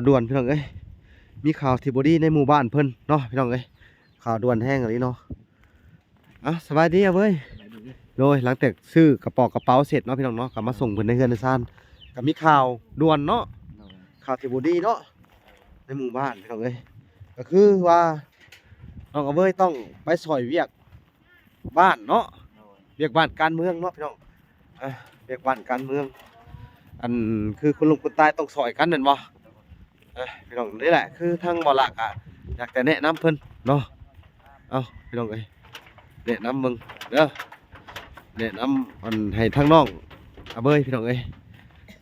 ด่วนพี่น้องเอ้ยมีข่าวที่บอดี้ในหมู่บ้านเพิ่นเนาะพี่น้องเอ้ยข่าวด่วนแห้งอะไรเนาะสบายดีอ่ะเว้ยโดยหลังจากซื้อกระเป๋าเสร็จเนาะพี่น้องเนาะกลับมาส่งเพิ่นในเฮือนในซ่านก็มีข่าวด่วนเนาะข่าวที่บอดี้เนาะในหมู่บ้านพี่น้องเอ้ยก็คือว่าน้องเว้ยต้องไปซอยเวียกบ้านเนาะเวียกบ้านการเมืองเนาะพี่น้องเวียกบ้านการเมืองอันคือคุณลุงคุณตายต้องซอยกันนั่นบ่พี่น้องนี่แหละคือทางบ่หลักอยากจะแนะนำเพิ่นเนาะพี่น้องเอ้ยแนะนำมึงเด้อแนะนำอันให้ทางน้องเบ้ยพี่น้องเอ้ย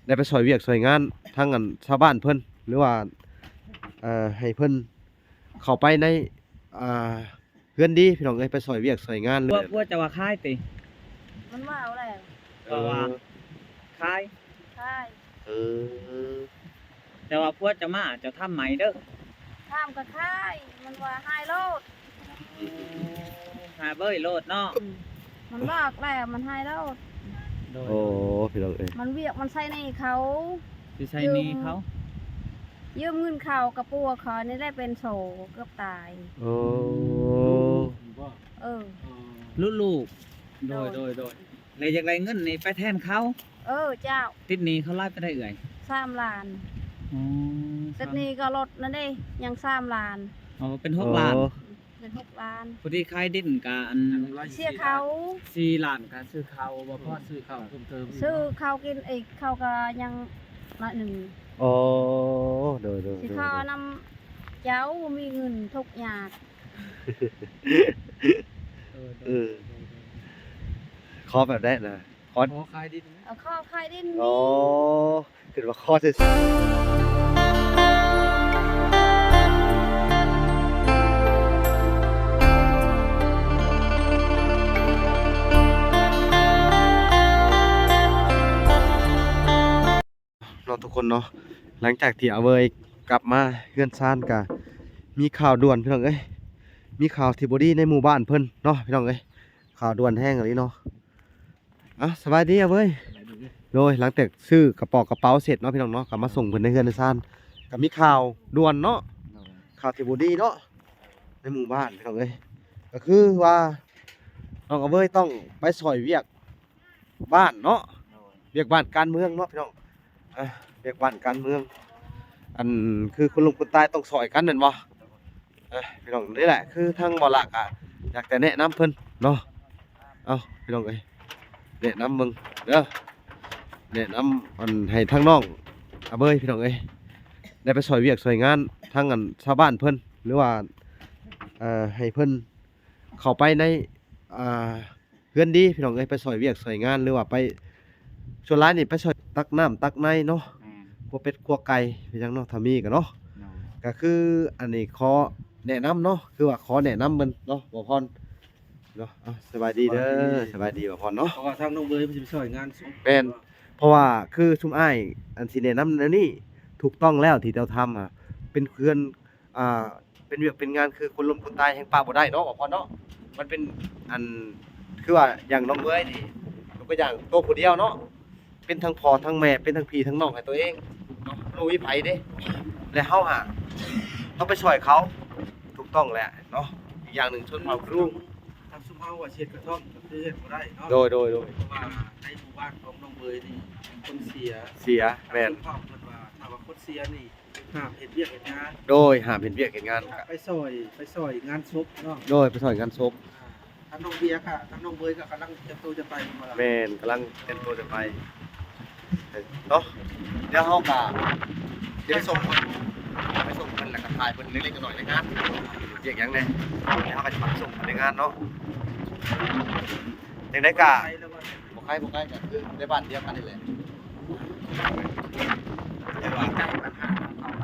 ได้ไปซอยเวียกซอยงานทางอันชาวบ้านเพิ่นหรือว่าให้เพิ่นเข้าไปในเฮือนดีพี่น้องเอ้ยไปซอยเวียกซอยงานเลย ว่าจะว่าคายติมันว่าเอาแล้วว่าคายใช่แต่ว่าพวกจะมาจะทำไหมเด้อข้ามกับค่ายมันว่าไฮโลดหาเบ้ยโลดเนาะมันบอกแล้วมันไฮโลดโอ้พี่น้องเอ้ยมันเวียกมันใส่ในเขาสิใส่นี่เขายืมเงินเขากระปัวเขานี่ได้เป็นโศเกือบตายลูกโดยเลยจากไรเงินนี่ไปแทนเขาเจ้าติดนี้เขาไล่ไปได้เอื่อย3 ล้านติดนี้ก็ลดนั่นเด้ยัง3 ล้านเป็น6 ล้านเป็น6 ล้านพอดีขายดินกันเสียเขา4 ล้านกันซื้อเขาบ่พอซื้อเขาเพิ่มเติมซื้อเขากินอีกเขาก็ยังละ1โดยสิเขานำเจ้ามีเงินทุกอย่างขอแบบได้นะขอขายดินข้อขายดินคือว่าข้อจะเราทุกคนเนาะหลังจากที่เอาเวยกลับมาเฮือนซ่านกะมีข่าวด่วนพี่น้องเอ้ยมีข่าวที่บอดี้ในหมู่บ้านเพิ่นเนาะพี่น้องเอ้ยข่าวด่วนแห้งอะไรเนาะสบายดีอ่ะเว้ยโดยหลังจากซื้อกระเป๋าเสร็จเนาะพี่น้องเนาะกลับมาส่งเพิ่นในเฮือนในซ่านก็มีข่าวด่วนเนาะข่าวที่บอดี้เนาะในหมู่บ้านพี่น้องเอ้ยก็คือว่าน้องเว้ยต้องไปซอยเวียกบ้านเนาะเวียกบ้านการเมืองเนาะพี่น้องเวียกบ้านการเมืองอันคือคุณลุงคุณตายต้องซอยกันนั่นบ่พี่น้องนี่แหละคือทางบ่หลักอยากจะแนะนำเพิ่นเนาะพี่น้องเอ้ยแนะนำมึงเด้อแนะนำอันให้ทางน้องเบ้ยพี่น้องเอ้ยได้ไปซอยเวียกซอยงานทางอันชาวบ้านเพิ่นหรือว่าให้เพิ่นเข้าไปในเฮือนดีพี่น้องเอ้ยไปซอยเวียกซอยงานหรือว่าไปส่วนร้ายนี่ไปซอยตักน้ำตักในเนาะพวกเป็ดพวกไก่พี่จังเนาะถ้ามีก็เนาะก็คืออันนี้ขอแนะนำเนาะคือว่าขอแนะนำมันเนาะบ่พรเนาะสบายดีเด้อสบายดีบ่พรเนาะเพราะว่าทางน้องเบยมันสิไปช่วยงานเป็นเพราะว่าคือชุมอ้ายอันสิแนะนำอันนี้ถูกต้องแล้วที่เจ้าทำเป็นเพื่อนเป็นเวียกเป็นงานคือคนล้มคนตายแห่งป่าบ่ได้เนาะบ่พรเนาะมันเป็นอันคือว่าอย่างน้องเบยนี่ก็อย่างตัวผู้เดียวเนาะเป็นทั้งพ่อทั้งแม่เป็นทั้งพี่ทั้งน้องให้ตัวเองเนาะรู้วิไผเด้และเฮาต้องไปช่วยเขาถูกต้องแหละเนาะอีกอย่างหนึ่งชนเผ่ากรุงทำซุมเฮาว่าเช็ดกระท่อมก็คือเฮ็ดบ่ได้เนาะโดยเพราะว่าในหมู่บ้านของน้องเบยนี่คนเสียแม่นเพิ่นว่าถ้าว่าคนเสียนี่ห้ามเฮ็ดเวียกเฮ็ดงานโดยห้ามเฮ็ดเวียกเฮ็ดงานไปซอยงานศพเนาะโดยไปซอยงานศพทางน้องเบียร์ค่ะทางน้องเบยก็กำลังเตรียมตัวจะไปบ่ล่ะแม่นกำลังเตรียมตัวจะไปเนาะเดี๋ยวเฮาก็จะไปส่งเพิ่นแล้วก็ถ่ายเพิ่นเล็กๆน้อยๆในงานเรียกหยังแน่เดี๋ยวเฮาก็จะไปส่งในงานเนาะจังได๋ก็บ่ใครก็คือในบ้านเดียวกันนี่แหละแต่ว่าใกล้ปัญหาเข้าไป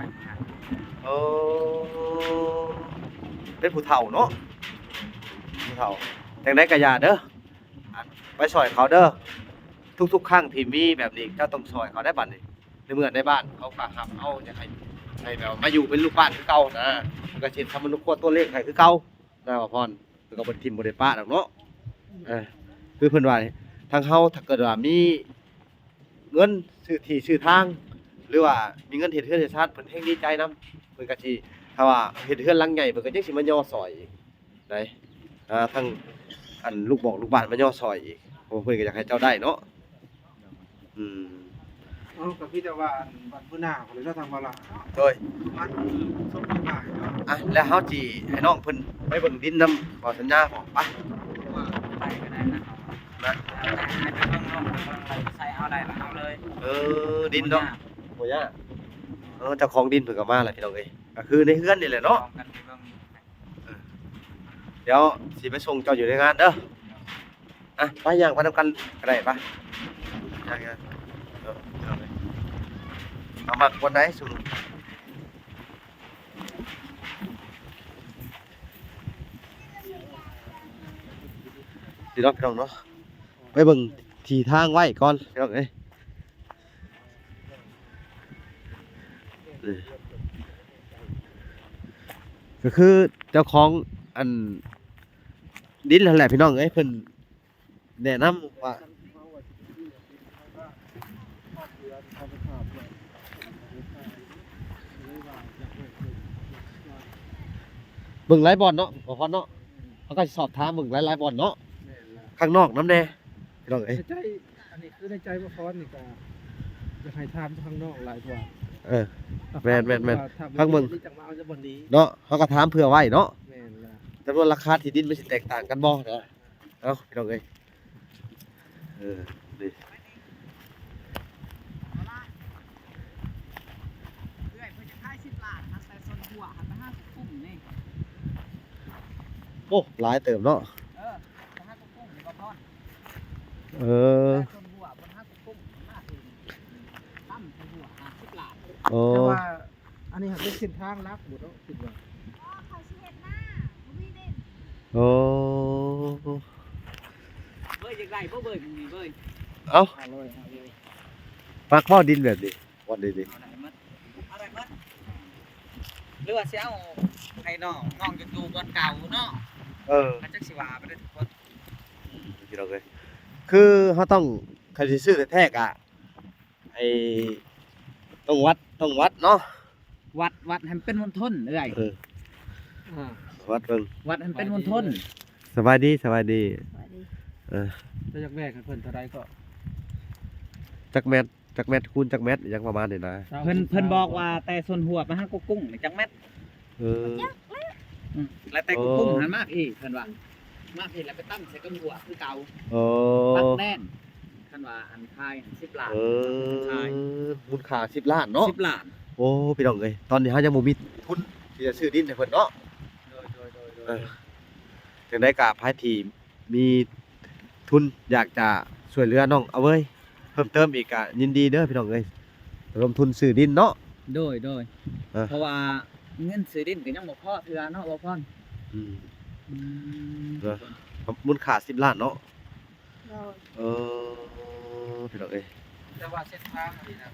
เป็นผู้เฒ่าเนาะผู้เฒ่าจังได๋ก็อย่าเด้อไปช่วยเขาเด้อทุกๆครั้งที่มีแบบนี้เจ้าต้องช่วยเขาได้บัดนี้ในเมื่อในบ้านเขาฝากรับเอาจะให้แบบมาอยู่เป็นลูกบ้านคือเก่านะก็เช่นทำมนุษย์ตัวเลขให้คือเก่านะว่าพรคือก็บ่ทิ่มบ่ได้ปะดอกเนาะคือเพิ่นว่าทางเฮาถ้าเกิดว่ามีเงินซื้อที่ซื้อทาง รือว่ามีเงินเฮ็ดเฮือนเฮ็ดชาติเพิ่นแฮงดีใจนํเพิ่นก็สิถ้าว่าเฮ็ดเฮือนหลังใหญ่เพิ่นก็จังสิมาย่อซอยอีกได้ทั้งอันลูกบอกลูกบ้านมาย่อซอยอีกเพราะเพิ่นก็อยากให้เจ้าได้เนาะอืม เอากับพี่แต่ว่าวันพุธหน้าผมเลยจะทำบาลา โดย มันส้มบ่ายเนาะ อ่ะแล้วเฮาสิให้น้องเพิ่นไปเบิ่งดินนำบ่สัญญาบ่ไป ว่าไปก็ได้นะ นะ แต่ให้ไปเบิ่งเนาะใส่เอาได้ละเอาเลย ดินเนาะบ่ยากเจ้าของดินเพิ่นก็มาแล้วพี่น้องเอ้ยก็คือในเฮือนนี่แหละเนาะ ลองกันไปเบิ่ง เดี๋ยวสิไปส่งเจ้าอยู่ในงานเด้ออ่ะไปย่างไปนำกันก็ได้ปะย่างเอาเลยเอามักวันไหนสุดดีเนาะพี่น้องเนาะไปเบิ่งที่ทางไว้ก่อนพี่น้องเอ้ยก็คือเจ้าของอันดินนั่นแหละพี่น้องเอ้ยเพิ่นแนะนำว่าเบิ่งหลายบอลเนาะบ่พอเนาะเขาก็สิสอบถามเบิ่งหลายๆบอลเนาะข้างนอกน้ำแน่พี่น้องเอ้ย ในใจอันนี้คือในใจว่าฟอนนี่ก็อยากให้ทำข้างนอกหลายกว่า เออ แม่นข้างเบิ่ง นี่จังมาเอาจะบ่นี้ เนาะเขาก็ถามเผื่อไว้เนาะ แม่นล่ะ จำนวนราคาที่ดินมันสิแตกต่างกันบ่เนาะเอ้าพี่น้องเอ้ยนี่ เรื่อยเพิ่นจะขาย10ล้านหันแต่ส่วนหัวหันไป50กุ้งนี่ โอ้หลายเติมเนาะ ไป50กุ้งนี่บ่พอ เออ แต่ส่วนหัวบน50กุ้งน่าสิตั้มส่วนหัว50ล้าน โอ้ แต่ว่าอันนี้เป็นเส้นทางลักหมดเนาะคิดว่า โอ้ เบ้ยจังไดบ่เบ้ยมึงนี่เบ้ย เอ้า 500 มักพ่อดินแบบนี้วันดี เอาได้หมดเอาได้หมดหรือว่าสิเอาให้น้องจะอยู่บนเก่าเนาะ เออ มันจักสิว่าไปได้ทุกคน พี่น้องเอ้ยคือเขาต้องใครสิซื้อแท้ๆกะไอ้ต้องวัดเนาะ วัดให้มันเป็นมณฑลเอ้ย เออ อ่า วัดเบิ่ง วัดให้มันเป็นมณฑล สบายดี สวัสดี เออ แล้วอยากแลกให้เพิ่นเท่าใดก็ จักแมทคูณจักแมทอยังประมาณนี้นะ เพิ่นบอกว่าแต่ส่วนหัวมาหากุกุ้งนี่จักแม่น เออ แล้วแต่กุกุ้งหันมากอีกเพิ่นว่ามากอีกแล้วไปตั้งใส่กับหัวคือเก่า โอ้ ปักแน่นเพิ่นว่าอันทาย10ล้าน เออมูลค่า10 ล้านเนาะ 10ล้าน โอ้พี่น้องเอ้ยตอนนี้เฮายังบ่มีทุนที่จะซื้อดินให้เพิ่นเนาะเออจังได๋ก็ภายที่มีทุนอยากจะช่วยเหลือน้องเอาเว้ยเพิ่มเติมอีกก็ยินดีเด้อพี่น้องเอ้ยรวมทุนซื้อดินเนาะ โดย เออ เพราะว่าเงินซื้อดินก็ยังบ่พอเทื่อเนาะบ่พอ อืม เออ มูลค่า10 ล้านเนาะเออพี่น้องเอ้ย แต่ว่าเส้นทางอันนี้นะ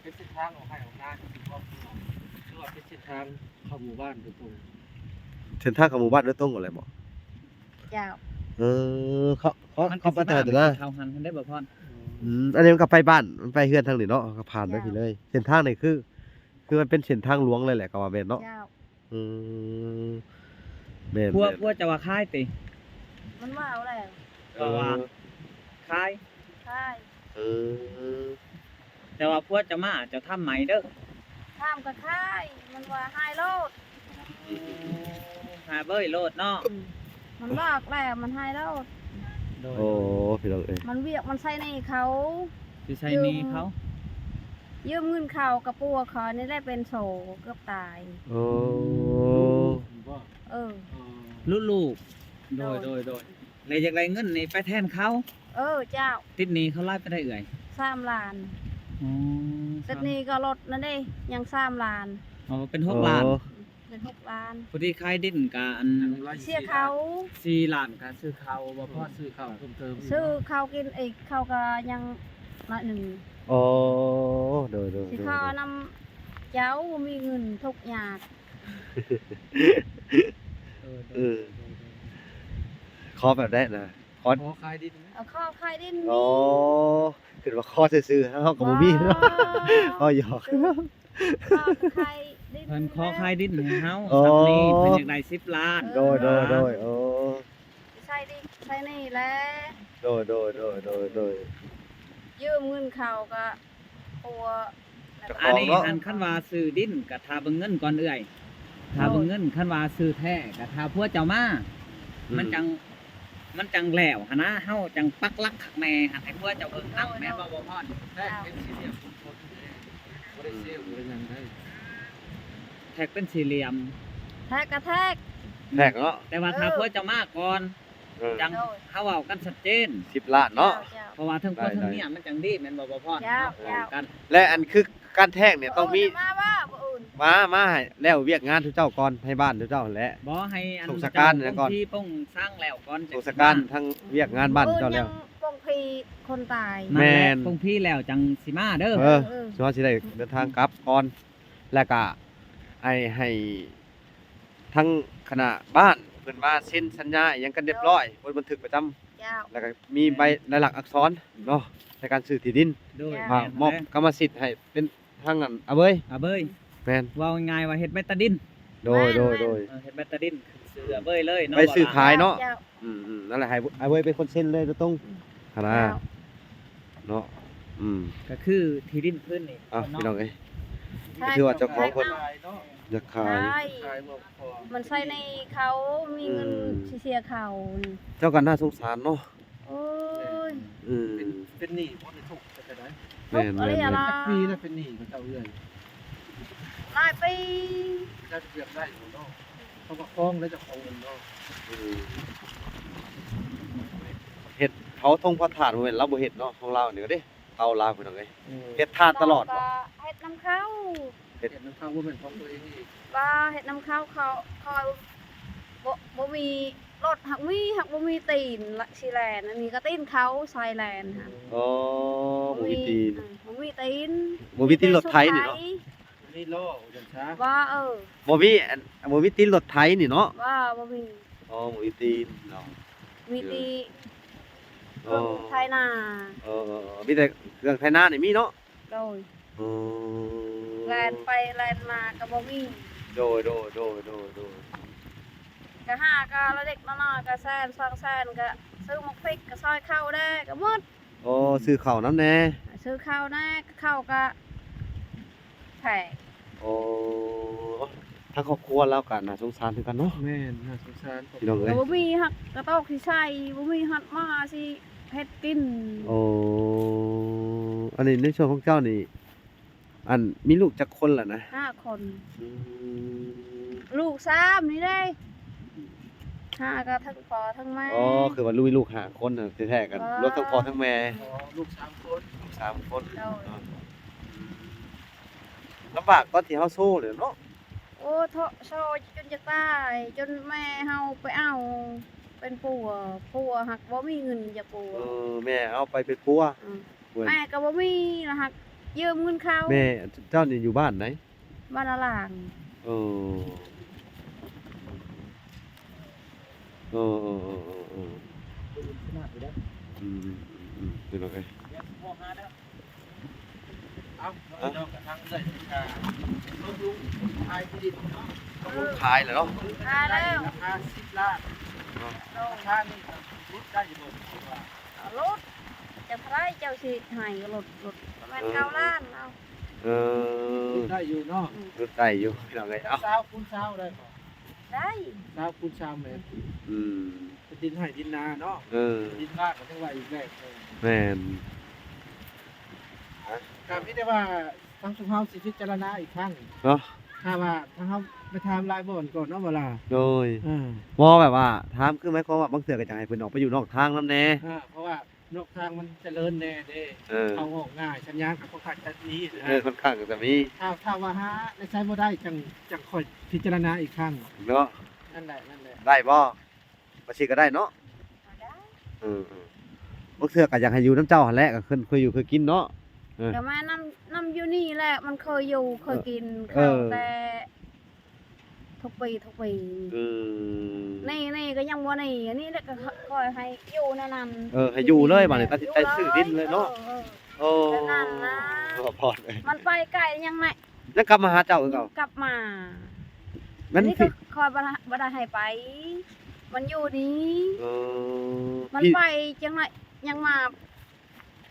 เป็นเส้นทางของให้ของงานที่ว่าคือว่าเป็นเส้นทางเข้าหมู่บ้านโดยตรง เส้นทางของหมู่บ้านโดยตรงอะไรบ่ เจ้า เออเขาไปแต่ละ เขาหันได้บ่พอ อันนี้มันก็ไปบ้านมันไปเฮือนทางนี้เนาะก็ผ่านไปพี่เลยเส้นทางนี่คือมันเป็นเส้นทางหลวงเลยแหละก็ว่าแม่นเนาะ เจ้า อืมแม่น พวก แม่น จะว่าคายติ มันว่าเอาแล้ว ก็ว่าคาย ใช่ เออ แต่ว่าพวกจะมาจะทำไหมเด้อ ข้ามกับค่ายมันว่าไฮโลด หาเบ้ยโลดเนาะ มันบอกแล้วมันไฮโลด โดย โอ้พี่น้องเอ้ย มันเวียกมันใส่ในเขา สิใช้หนี้เขา ยืมเงินเขากับปัวเขานี่ได้เป็นโศกเกือบตาย โอ้ ว่า เออ ลูกโดยเลยจากไรเงินนี่ไปแทนเขา เออเจ้า ติดหนี้เขาไล่ไปได้เอื่อย 3 ล้าน อ๋อ ติดหนี้ก็ลดนั่นเด้ยัง3 ล้าน อ๋อเป็น6ล้าน เป็น6 ล้าน พอดีขายดินกับอัน เสียเขา 4ล้านก็ซื้อเขาวบ่พ พ อ อซื้อข้าวเพิ่มเติม ซื้อเขากินอีกเขาก็ยังละหนึ่ง โอ้โดย สิเขานำเจ้ามีเงินทุกอย่าง เออขอแบบได้นะขอ อ ขอขายดินนะ เอาข้อใครดิน โอ้คือว่าขอซื่อๆเฮาก็บ่มีเนาะก็หยอก ข้อใครดิน เพิ่นขอขายดินให้เฮา โอ้ สักนี้เพิ่นอยากได้10 ล้าน โดยโอ้ ใช่ดิใช่นี่แหละ โดย ยืมเงินเขาก็ปัว จะข อันนี้ เนาะ อันคันว่าซื้อดินก็ถ้าเบิ่งเงินก่อนเอื้อยถ้าเบิ่งเงินคันว่าซื้อแท้ก็ถ้าพวกเจ้ามา มันจังแล้วหั่นนะเฮาจังปักหลักคักแน่หั่นให้พวกเจ้าเบิ่งนำแม่นบ่บ่พอด แท้เป็นสี่เหลี่ยมคนๆเลยบ่ได้เซลล์บ่ได้หยังได้ แท็กเป็นสี่เหลี่ยม แทกกระแทก แทกเนาะ แต่ว่าถ้าพวกเจ้ามาก่อน เออ จังเฮาเว้ากันชัดเจน 10 ล้านเนาะ เพราะว่าทั้งคนทั้งเมียมันจังดีแม่นบ่บ่พอด ยาว เว้ากัน และอันคือการแทกเนี่ยต้องมี มาว่าบ่อื่น มาให้แล้วเวียกงานทุกเจ้าก่อนให้บ้านทุกเจ้าแหละ บ่ให้อัน ส่งสการเนี่ยก่อน ที่ป้องสร้างแล้วก่อน สงสการทั้งเวียกงานบ้านเจ้าแล้ว ปงพีคนตาย แม่น ป้องพี่แล้วจังสิมาเด้อ เออสิว่าสิได้เดินทางกลับก่อนแล้วก็ให้ทั้งคณะบ้านเพิ่นว่าเซ็นสัญญาอิหยังกันเรียบร้อยบนบันทึกประจำ ยาว แล้วก็มีใบลายลักษณ์อักษรเนาะในการซื้อที่ดิน โดย จ้ะ มอบกรรมสิทธิ์ให้เป็นทางนั้นเอาเว้ย อ่ะเบ้ย แม่น เว้าง่ายๆว่าเฮ็ดเบตาดิน โดย เฮ็ดเบตาดินซื้ออ่ะเบ้ยเลยเนาะ ไปซื้อขาย เนาะ ยาว นั่นแหละให้เอาเว้ยเป็นคนเซ็นเลยตรงๆหั่นนะ ยาว เนาะก็คือที่ดินพื้นนี่ อ่ะพี่น้องเอ้ย ใช่ คือว่าเจ้าของคน ขายเนาะ อยากขาย ใช่ ขายบ่พอ มันใส่ในเขามีเงิน อืม เสียเขานี่ เจ้ากันน่าสงสารเนาะ โอ้ย อืม เป็นหนี้บ่ได้ทุกข์จะได้ แม่น อะไร แม่น อะ แม่น ล่ะ จักปีแล้วเป็นหนี้กับเจ้าเอื้อย หลายปี ได้เรียบได้อยู่เนาะเขาก็ฟ้องแล้วเจะของเงินเนาะ อืมเฮ็ดเขาทงพระธาตุบ่แม่นเราบ่เฮ็ดเนาะของเรานี่ก็เด้เตาลาวพี่น้องเอ้ยเฮ็ดทานตลอดบ่ เฮ็ดน้ำเข้า เห็ดน้ำข้าวว่าเป็นของตัวเองอีก ว่าเฮ็ดน้ำเข้าเขาคอยบ่มีรถหักบ่มีตีนละสิแลนอันนี้ก็ตีนเขาไซแลนค่ะ อ๋อบ่มีตีน บ่มีตีน บ่มีตีนรถไถนี่เนาะ นี่ล่อจันช้า ว่าบ่มีบ่มีตีนรถไถนี่เนาะ ว่าบ่มี อ๋อบ่มีตีนเนาะ มีตี อ๋อ ไทยนา มีแต่เครื่องไถนานี่มีเนาะ โดย อ๋อ แลนไปแลนมาก็บ่มี โดย ก็หาก็ละเด็กน้อยๆก็แซน2แสนก็ซื้อหมกพริกก็ซอยข้าวได้ก็หมด อ๋อซื้อข้าวน้ำแน่ ซื้อข้าวได้ข้าวก็แพง อ๋อทางครอบครัวเราก็น่าสงสารคือกันเนาะ แม่นน่าสงสาร พี่น้องเอ้ ก็ ย บ่มีหักกระตอกที่ใส่บ่มีหัดมาสิเฮ็ดกิน โอ้อันนี้ในช่วงของเจ้านี่ อันมีลูกจักคนล่ะนะ 5 คน อืม ลูก3นี่ได้5ก็ทั้งพ่อทั้งแม่ อ๋อคือว่าลูกมีลูกห้าคนน่ะแท้ๆกันรวมทั้งพ่อทั้งแม่ อ๋อลูก3คน สามคน โดย ลำบากตอนที่เฮาสู้เลยเนาะ โอ้โทโซจนจะตายจนแม่เฮาไปเอาเป็นปัวหักบ่มีเงินจะปัว แม่เอาไปเป็นปัว อืม เว้ย แม่ก็บ่มีนะหักยืมเงินเขา แม่เจ้านี่อยู่บ้านไหน บ้านละหลาง เออขนาดอยู่แล้ว เป็นไง เอาน้องกระทั่งเลยลุงขายที่ดินเนาะ ขายเหรอเนาะ ตายแล้ว ราคา10 ล้านราคานี่ลดได้อยู่บ่ว่า เอารถจะพลายเจ้าสิให้ก็รถประมาณ9 ล้านเอา เอ ลดได้อยู่เนาะ รถได้อยู่พี่น้องไงเอ้า สาวคูณสาวได้บ่ ได้ สาวคูณสาวแม่น อืม เป็นดินไห้ดินนาเนาะ ดินลาดก็จังว่าอีกแบบหนึ่ง แม่น ครับพี่ได้ว่าทางสุเฮาสิพิจารณาอีกครั้ง เนาะ ถ้าว่าทางเฮาไปทำลายบ่อนก่อนเนาะเวลา โดย อ่า บ่แบบว่าถามคือหมายความว่าบางเทื่อก็จะให้เพิ่นออกไปอยู่นอกทางนำแน่ เพราะว่านอกทางมันเจริญแน่เด้ เออ เข้าออกง่ายสัญญาณกับเขาขาดจัดนี้นะ ค่อนข้างจะมี ถ้าว่าหาได้ใช้บ่ได้จังค่อยพิจารณาอีกครั้ง เนาะ นั่นแหละ ได้บ่บ่สิก็ได้เนาะ เอาได้ เออบางเทื่อก็อยากให้อยู่น้ำเจ้าหั่นแหละก็เคยอยู่เคยกินเนาะ ก็แม่น้ำอยู่นี่แหละมันเคยอยู่เคยกิน เอ ข้าว อ แต่ทุก ทุกปี เออ นี่ก็ยังบ่นี่อันนี้แล้วก็คอยให้อยู่นั่น ให้อยู่เลยบัดนี้ตัดสินใจซื้อดินเลยเนาะโอ้ แล้วนั่นนะ พอดเลย มันไปไกลยังไง แล้วกลับมาหาเจ้าคือเก่าก ลับมา มัน นี่ สิ ก็คอยบ่ได้ให้ไป มันอยู่นี่ เออ มัน พี่ ไปจังไงยังมา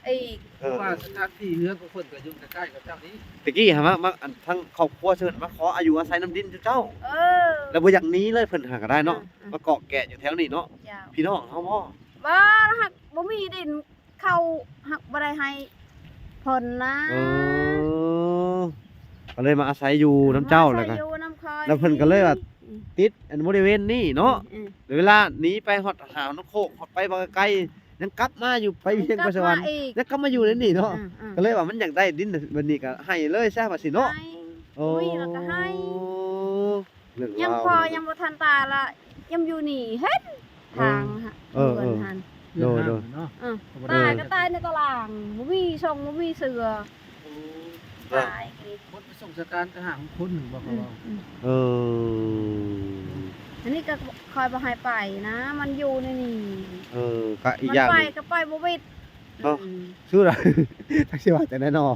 อีก เออ ว่าสถานที่เรือนของเพิ่นก็อยู่ใกล้ๆกับเจ้านี้ ตะกี้หามาอันทั้งครอบครัวเชิญมาขออายุอาศัยน้ำดินเจ้า เออ แล้วบ่อย่างนี้เลยเพิ่นหาก็ได้เนาะ มาเกาะแกะอยู่แถวนี้เนาะ เจ้า พี่น้องเฮาบ่ บ่หักบ่มีดินเข้าหักบ่ได้ให้เพิ่นนะ เออก็เลยมาอาศัยอยู่น้ำเจ้าแล้วก็ มใส่อยู่น้ำคอย แล้วเพิ่นก็เลยว่า ติดอันบริเวณนี้เนาะ อืม เวลาหนีไปฮอดหาวนกโคกฮอดไปบ่ไกลยังกลับมาอยู่ไปเวียงไปสวรรค์ กลับมาอีก ยังกลับมาอยู่ในนี่เนาะ อืม ก็เลยว่ามันอยากได้ดินบัดนี้ก็ให้เลยซะว่าสิเนาะ ให้ โอ้ มีแล้วก็ให้ เรื่อง ยัง ราว พอยังบ่ทันตายละยังอยู่นี่เฮ็ดทางฮะ เออ พิ่นหัน โดย เนาะ เออตายก็ตายในตารางบ่มีชงบ่มีเสือตายอีก หมดไปส่งสการทหารคนบอกเขาว่า เออ อันนี้ก็คอยบ่ให้ไปนะ มันอยู่ในนี่ เออก็อีก มั อย่าง ไป หนึ่ง ก็ไปบ่วิด เอ้า ชื่ออะไร ทักษิว่าแต่แน่นอน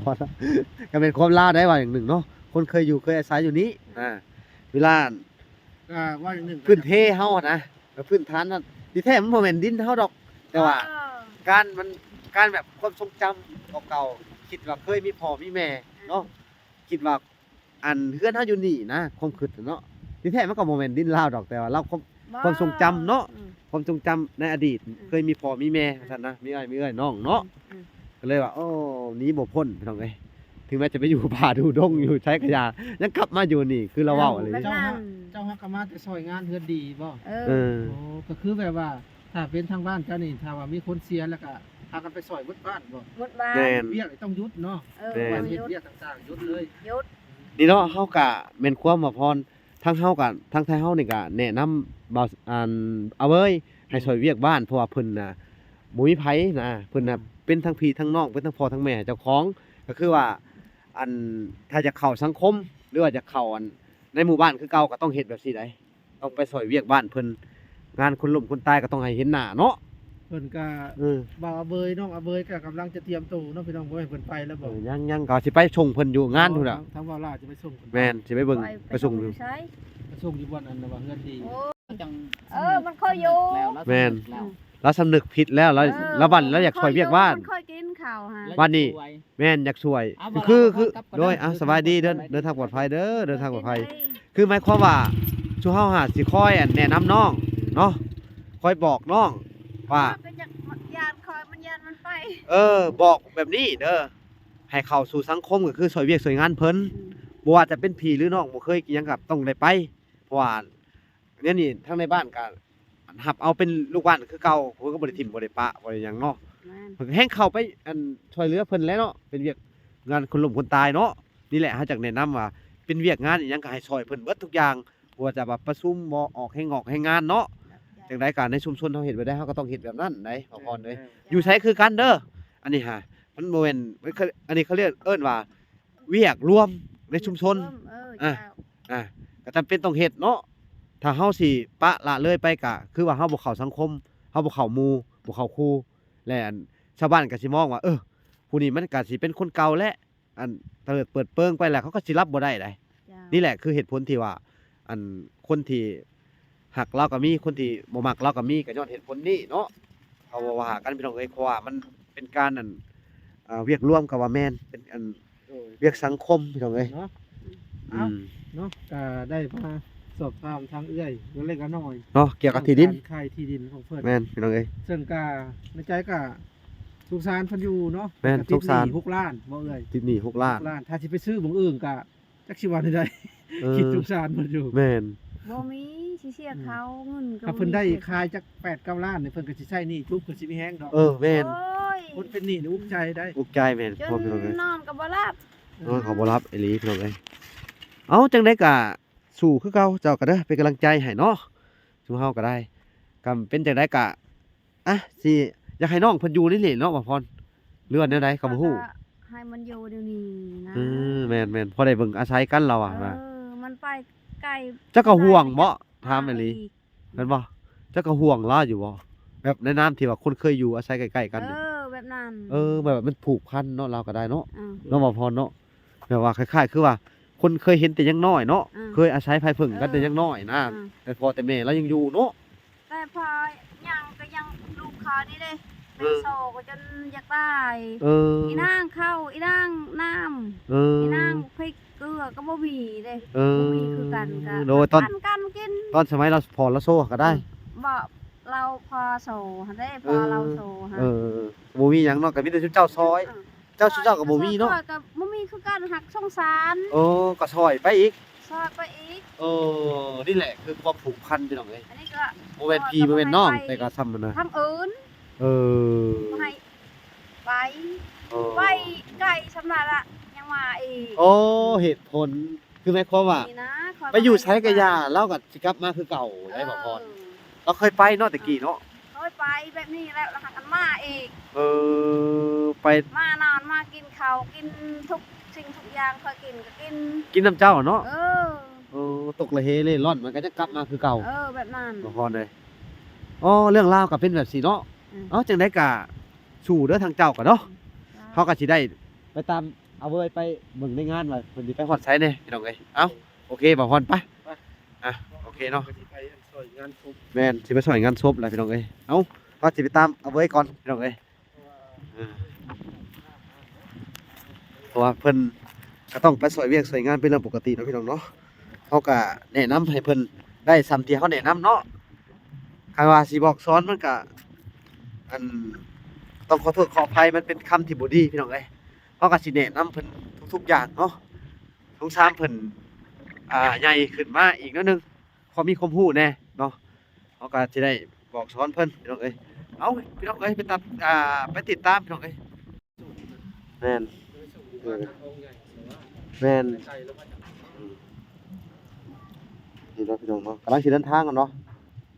ก็เป็นความลาวได้ว่าอย่างหนึ่งเนาะคนเคยอยู่เคยอาศัยอยู่นี้เวลา ก็ว่าอย่างหนึ่ง พื้นเทเฮาอะนะแล้วพื้นฐานน่ะดิแท้มันบ่แม่นดินเฮาดอก แต่ว่า เออ การแบบความทรงจำเก่าๆคิดว่าเคยมีพ่อมีแม่เนาะคิดว่าอันเฮือนเฮาอยู่นี่นะความคิดเนาะดิแท้มันก็บ่แม่นดินลาวดอกแต่ว่าเราความทรงจำเนาะ ความทรงจำในอดีตเคยมีพ่อมีแม่ว่าซั่นนะมีอ้ายมีเอ้ยน้องเนาะ อืม ก็เลยว่าโอ้หนีบ่พ้นพี่น้องเอ้ยถึงแม้จะไปอยู่ป่าดูดงอยู่ใช้กระยายังกลับมาอยู่นี่คือเราเว้าอะไร แบบ เจ้า นั้ ฮะ น เจ้าฮักกะมาแต่ซอยงานเฮือนดีบ่ เอ เอ อ อ โอ้ก็คือแบบว่า ถ้าเป็นทางบ้านเจ้านี่ถ้าว่ามีคนเสียแล้วก็พากันไปซอยเบิดบ้านบ่ หมดบ้าน แม่น เวียกต้องหยุดเนาะ เออ แม่น วัน ห เฮ็ด ยุด เวียกต่างๆหยุดเลย หยุด นี่เนาะเฮากะแม่นความว่าพรทั้งเฮากะทั้งไทยเฮานี่กะแนะนำบ่าวเอาเว้ยให้ช่วยเวียกบ้านเพราะว่าเพิ่นน่ะบ่มีไผนะเพิ่นน่ะเป็นทั้งพี่ทั้งน้องเป็นทั้งพ่อทั้งแม่เจ้าของก็คือว่าอันถ้าจะเข้าสังคมหรือว่าจะเข้าอันในหมู่บ้านคือเก่าก็ต้องเฮ็ดแบบซี่ได้ต้องไปช่วยเวียกบ้านเพิ่นงานคนล้มคนตายก็ต้องให้เห็นหน้าเนาะ เพิ่นก็ เออ บ่าวอาเบยน้องอาเบยก็กำลังจะเตรียมตัวเนาะพี่น้องบ่ให้เพิ่นไปแล้วบ่ ยังก็สิไปส่งเพิ่นอยู่งานพุ่นน่ะ ทางบ่าวลาวจะไปส่งเพิ่ แม่นสิไปเบิ่งไปส่งอยู่ ใช้ ไปส่งอยู่บ่อนอันน่ะว่าเฮือนดี โอ้ จัง เออมันเคยอยู่ แม่น แล้ว แล้วสำนึกผิดแล้วแล้ว เออ แล้วบัดแล้วอยากช่วยเวียกบ้าน มันเคยกินข้าวฮะ บ้านนี้ แม่นอยากช่วย เอาบ่ คือ ล่ะ คือ กลับก็ โดย ได้ สบายดีเดินทางปลอดภัยเด้อเดินทางปลอดภัย คือหมายความว่าชูเฮาหาสิคอยแนะนำน้องเนาะคอยบอกน้องว่า ก็จะยานคอยมันยานมันไป บอกแบบนี้เด้อให้เข้าสู่สังคมก็คือช่วยเวียกช่วยงานเพิ่นบ่ว่าจะเป็นพี่หรือน้องบ่เคยกินหยังกับต้องได้ไปเพราะว่าเนี่ยนี่ทั้งในบ้านก็หับเอาเป็นลูกบ้านคือเก่าเพิ่นก็บ่ได้ทิ่มบ่ได้ปะบ่ได้หยังเนาะ เพิ่นก็แฮ่งเข้าไปอันช่วยเหลือเพิ่นแหล้วเนาะเป็นเวียกงานคนล้มคนตายเนาะนี่แหละเฮาจักแนะนำว่าเป็นเวียกงานอีหยังก็ให้ช่วยเพิ่นเบิดทุกอย่างบ่ว่าจะแบบประชุมบ่ออกให้งานเนาะจังได๋ก็ในชุมชนเฮาเฮ็ดไว้ได้เฮาก็ต้องเฮ็ดแบบนั้นได้พ่อพรเอ้ยอยู่ไสคือกันเด้ออันนี้ฮะมันบ่แม่นอันนี้เขาเรียกเอิ้นว่าเวียกรวมในชุมชน อ่ะ ก็จำเป็นต้องเฮ็ดเนาะถ้าเฮาสิปะละเลยไปก็คือว่าเฮาบ่เข้าสังคมเฮาบ่เข้าหมู่บ่เข้าครูและอันชาวบ้านก็สิมองว่าผู้นี้มันก็สิเป็นคนเก่าและอันเติดเปิดเปิงไปแล้วเขาก็สิรับบ่ได้ไดนี่แหละคือเหตุผลที่ว่าอันคนที่หักเราก็มีคนที่บ่มักเราก็มีก็ย้อนเหตุผลนี้เนาะเขาว่ากันพี่น้องเอ้ยเพราะว่ามันเป็นการอันเวียกร่วมกับว่าแม่นเป็นอันเวียกสังคมพี่น้องเอ้ย เนาะ อืม เนาะก็ได้มาสอบถามทางเอื้อยเล็กๆน้อย เนาะเกี่ยวกับที่ดิน การขายที่ดินของเพิ่น แม่นพี่น้องเอ้ย ซึ่งก็ในใจก็สงสารเพิ่นอยู่เนาะ แม่น ก็ติด สงสาร หนี้6ล้านบ่เอ้ย ติดหนี้6ล้าน 6ล้านถ้าสิไปซื้อหม้องอื่นก็จักสิว่าได้ เออ คิดสงสารเพิ่นอยู่ แม่น บ่มีสิเสียเขาเงินก็ ถ้าเพิ่นได้ขายจัก8-9ล้านนี่เพิ่นก็สิใช้หนี้ปุ๊บเพิ่นสิมีแฮงดอก แม่น โอ้ย คนเป็นหนี้นี่อุกใจได้ อุกใจแม่น จ พ่อพี่น้องเอ้ย นนอนก็บ่หลับ นอนเขาบ่รับไอ้หลีพี่น้องเอ้ยเอาจังได๋ก็สู้คือเก่าเจ้าก็เด้อเป็นกำลังใจให้เนาะซุมเฮาก็ได้ก็เป็นจังได๋ก็สิอยากให้น้องเพิ่นอยู่นี่แหละเนาะว่าพรหรือว่าแนวใดก็บ่ฮู้ ให้มันอยู่เดี๋ยวนี้นะ แม่นๆพอได้เบิ่งอาศัยกันเราอ่ะว่า มันไป ไก่ เจ้าก็ห่วงบ่ถามอีหลีแม่นบ่เจ้าก็ห่วงลาอยู่บ่แบบในน้ำที่ว่าคนเคยอยู่อาศัยใกล้ๆกันนี่ แบบนั้น แบบมันผูกพันเนาะเราก็ได้เนาะ อ่า เนาะบ่พรเนาะแบบว่าคล้ายๆคือว่าคนเคยเห็นแต่ยังน้อยเนาะ อ่า เคยอาศัยไผพึ่งกันแต่ยังน้อยนะ อ่า แต่พอแต่แม่เรายังอยู่เนาะ แต่พอยังก็ยังลูกเขานี่เด้ เอ เป็น อ โซก็จนอยากได้ เออ อีนางเข้าอีนางน้ เอ ำ อ อีนางพริกเกลือก็บ่มีเด้ เออ บ่มีคือกันก็ โดยตอน กันกิน ตอนสมัยเราพอเราโซ่ก็ได้ บ่เราพอโซได้พอเราโซฮะ บ่มีหยังเนาะก็มีแต่ชุดเจ้าซอย เจ้าชุดเจ้าก็บ่มีเนาะ ซอยก็บ่มีคือกันหักสงสาร ก็ซอยไปอีก ซอยไปอีก นี่แหละคือความผูกพันพี่น้องเอ้ย อันนี้ก็ บ่แม่นพี่บ่แม่นน้องแต่ก็ซ้ำมันนะ ทางอื่น เออ บ่ให้ไป เออ ไปไกลสำนักละยังมาอีก เหตุผลคือหมายความว่า นี่นะคอย ไปอยู่ไสกะยาเราก็สิกลับมาคือเก่าได้บ่พรเราเคยไปเนาะตะกี้เนาะ เคยไปแบบนี้แล้วแล้วหักกันมาอีก ไป มานอนมากินข้าวกินทุกสิ่งทุกอย่างเคยกินก็กิน กินน้ำเจ้าเนาะ ตกละเฮเล่ร่อนมันก็จะกลับมาคือเก่า แบบนั้น บ่พรเลยเรื่องราวก็เป็นแบบสิเนาะจังได๋ก็สู่เด้อทางเจ้าก็เนาะเฮาก็สิได้ไปตามเอาเว้ยไปเบิ่งในงานว่าเพิ่นสิไปฮอดไสแน่พี่น้องเอ้ยโอเคบ่พรไปโอเคเนาะ ก็สิไปซอยงานศพ แม่นสิไปสอยงานศพแหละพี่น้องเอ้ยก็สิไปตามเอาไว้ก่อนพี่น้องเอ้ยเพราะว่าเพิ่นก็ต้องไปสอยเวียกสอยงานเป็นเรื่องปกติเนาะพี่น้องเนาะเขาก็แนะนำให้เพิ่นได้ซ้ำที่เขาแนะนำเนาะคันว่าสิบอกสอนมันก็อันต้องขอโทษขออภัยมันเป็นคำที่บ่ดีพี่น้องเอ้ยเขาก็สิแนะนำเพิ่นทุกๆอย่างเนาะสงสารเพิ่นใหญ่ขึ้นมาอีกนิดนึงพอมีความรู้แน่เนาะเขาก็สิได้บอกสอนเพิ่นพี่น้องเอ้ยพี่น้องเอ้ยไปตามไปติดตามพี่น้องเอ้ยแม่น แม่น ไกลแล้วมาจาก นี่เนาะพี่น้องเนาะกำลังสิเดินทางกันเนาะ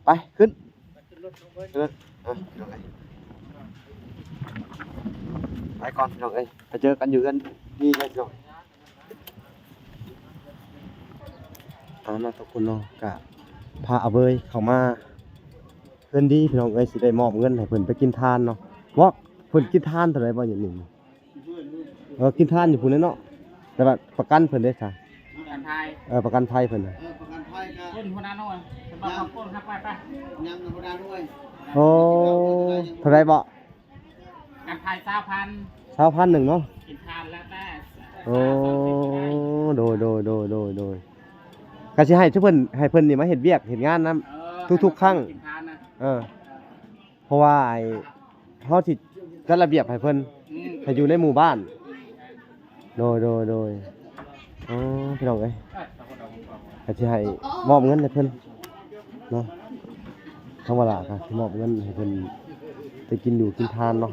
ไปขึ้น ขึ้นรถลงเว้ย พี่น้องเอ้ยไปก่อนพี่น้องเอ้ยไปเจอกันอยู่กันนี่เลยพี่น้องเนาะทุกคนเนาะก็พาเอาเบยเข้ามาเพิ่นดีพี่น้องเอ้ยสิได้มอบเงินให้เพิ่นไปกินทานเนาะว่าเพิ่นกินทานเท่าไหร่บ่อย่างนี้กินทานอยู่พุ่นเลยเนาะแต่ว่าประกันเพิ่นเด้ซะ กันไทย ประกันภัยเพิ่นน่ะ ประกันภัยก็ คนหัวหน้าน้อยเป็นบ่าวคนครับไป ยังธรรมดาด้วย โอ้เท่าไหร่บ่ กันไทย20,000 20,000เนาะ กินทานแล้วแต่ โอ้โดยก็สิให้เพิ่นนี่มาเฮ็ดเวียกเฮ็ดงานนำ ทุกๆครั้ง กินทานนะ เพราะว่าเฮาสิจัดระเบียบให้เพิ่นให้อยู่ในหมู่บ้านโดยพี่น้องเอ้ยก็สิให้มอบเงินให้เพิ่นเนาะธรรมดาก็สิมอบเงินให้เพิ่นไปกินอยู่กินทานเนาะ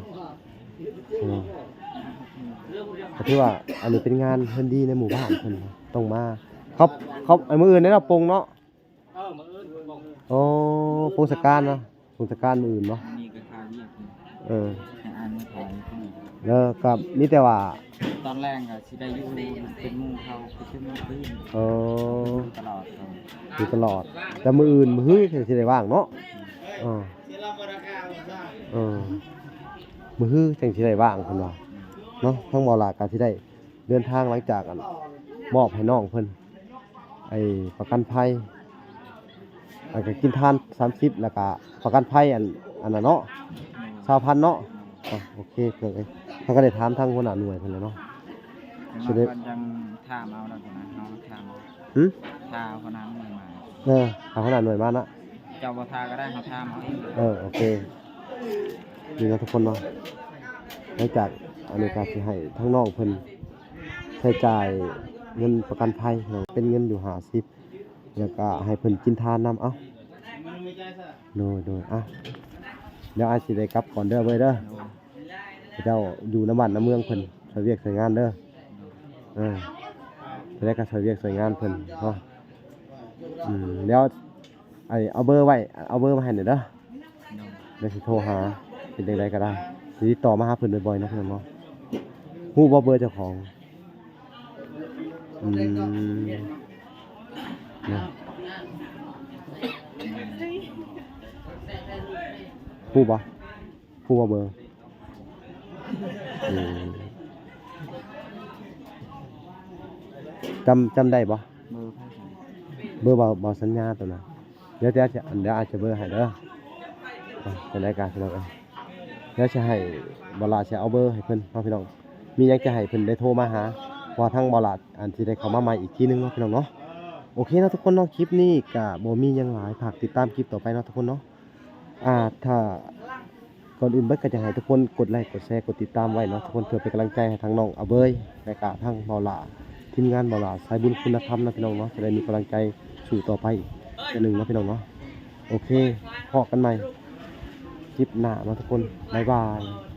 ก็ถือว่าอันนี้เป็นงานเพิ่นดีในหมู่บ้านเพิ่นต้องมาเขาไอ้มื้ออื่นได้รับปงเนาะ มื้ออื่นบ่ โอ้ปงสการเนาะปงสการมื้ออื่นเนาะ มีกระทาเรียก ให้อ่านมาถ่ายขึ้น แล้วก็มีแต่ว่า ตอนแรกก็สิได้อยู่เป็นหมู่เขาคือชื่อหมู่พื้น ตลอดครับ อยู่ตลอดแต่มื้ออื่นมื้อฮื้อสิได้ว่างเนาะมื้อฮื้อจังสิได้ว่างเพิ่นว่าเนาะทั้งบ่ล่ะก็สิได้เดินทางหลังจากมอบให้น้องเพิ่นไอ้ประกันภัยแล้วก็กินทาน30แล้วก็ประกันภัยอันนั้นเนาะ 20,000เนาะโอเคเพิ่นเอ้ยเขาก็ได้ถามทางหัวหน้าหน่วยเพิ่นแล้วเนาะ มันก็ยังถามเอาแล้วนะน้องถาม หึ ทาคนนั้นมา ทางหัวหน้าหน่วยมานะ เจ้าบ่ทาก็ได้เขาถามเอาเอง โอเคนี่นะทุกคนเนาะหลังจากอันนี้ก็สิให้ทั้งน้องเพิ่นใช้จ่ายเงินประกันภัยเนาะเป็นเงินอยู่50แล้วก็ให้เพิ่นกินทานนำเอ้าโดยเดี๋ยวอาจสิได้กลับก่อนเด้อเว้ยเด้อเจ้าอยู่น้ำบ้านน้ำเมืองเพิ่นช่วยเวียกช่วยงานเด้อจะได้ก็ช่วยเวียกช่วยงานเพิ่นเนาะเดี๋ยวเอาเบอร์ไว้เอาเบอร์มาให้หน่อยเด้อเดี๋ยวสิโทรหาเป็นจังไดก็ได้สิติดต่อมาหาเพิ่นบ่อยๆนะเพิ่นเนาะฮู้บ่เบอร์เจ้าของ นะผู้บ่เบอร์อืมจำได้บ่ เบอร์ไผ เบอร์สัญญาตัวนั้นเดี๋ยวอาจจะเบอร์ให้เด้อเป็นรายการพี่น้องเดี๋ยวจะให้บลาจะเอาเบอร์ให้เพิ่นเนาะพี่น้องมีหยังจะให้เพิ่นได้โทรมาหาว่าทางบลาอันที่ได้เข้ามาใหม่อีกทีนึงเนาะพี่น้องเนาะโอเคเนาะทุกคนเนาะคลิปนี้ก็บ่มีหยังหลายฝากติดตามคลิปต่อไปเนาะทุกคนเนาะถ้าก่อนอื่นเบิดก็จะให้ทุกคนกดไลค์กดแชร์กดติดตามไว้เนาะทุกคนเพื่อเป็นกำลังใจให้ทางน้องอาเบยและก็ทางบลาทีมงานบลาสายบุญคุณธรรมนะพี่น้องเนาะจะได้มีกำลังใจสู่ต่อไปอีกหนึ่งเนาะพี่น้องเนาะโอเคพบกันใหม่คลิปหน้าเนาะทุกคนบ๊ายบาย